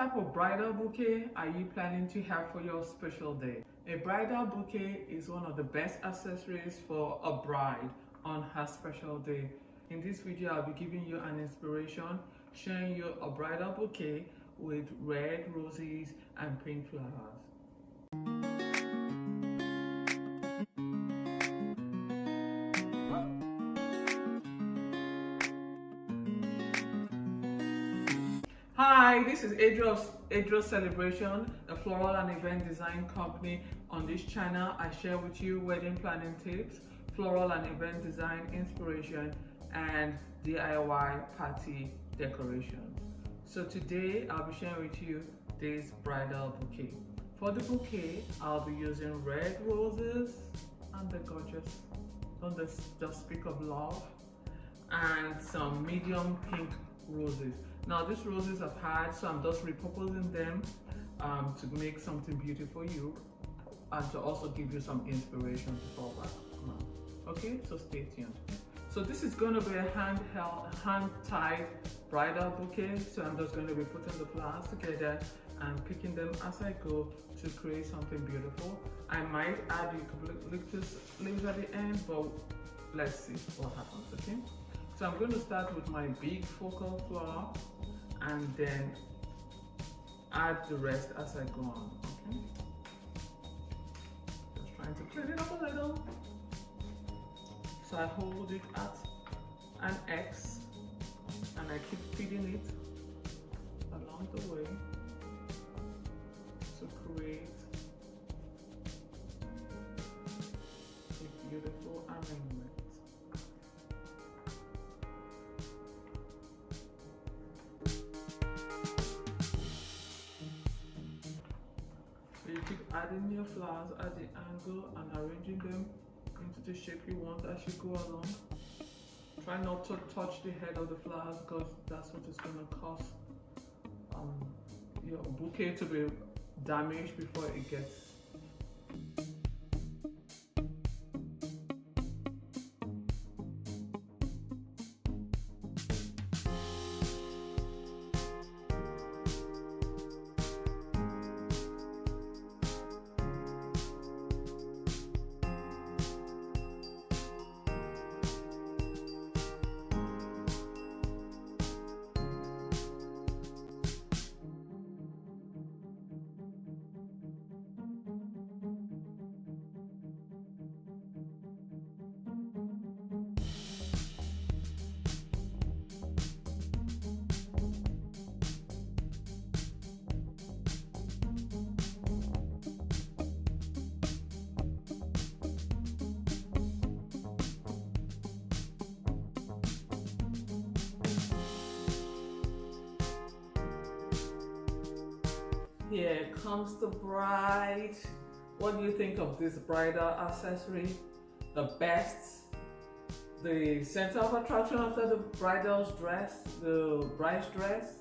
type of bridal bouquet are you planning to have for your special day? A bridal bouquet is one of the best accessories for a bride on her special day. In this video, I'll be giving you an inspiration, showing you a bridal bouquet with red roses and pink flowers. Hi, this is Ejiro Celebration, a floral and event design company. On this channel, I share with you wedding planning tips, floral and event design inspiration, and DIY party decorations. So today, I'll be sharing with you this bridal bouquet. For the bouquet, I'll be using red roses and the gorgeous, don't just speak of love, and some medium pink roses. Now these roses I've had, so I'm just repurposing them to make something beautiful for you and to also give you some inspiration to fall back on. Okay, so stay tuned. So this is going to be a hand-tied bridal bouquet. So I'm just going to be putting the flowers together and picking them as I go to create something beautiful. I might add eucalyptus leaves at the end, but let's see what happens, okay? So I'm going to start with my big focal flower and then add the rest as I go on, okay? Just trying to clean it up a little. So I hold it at an X and I keep feeding it along the way to create a beautiful arrangement. You keep adding your flowers at the angle and arranging them into the shape you want as you go along. Try not to touch the head of the flowers because that's what is going to cause your bouquet to be damaged before it gets. Here comes the bride. What do you think of this bridal accessory? The best, the center of attraction after the bridal's dress, the bride's dress,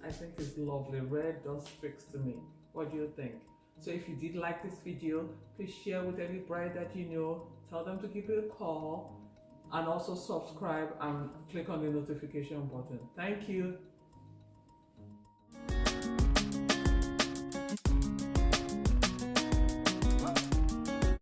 I think it's lovely. Red just speaks to me. What do you think? So if you did like this video, please share with any bride that you know. Tell them to give you a call and also subscribe and click on the notification button. Thank you.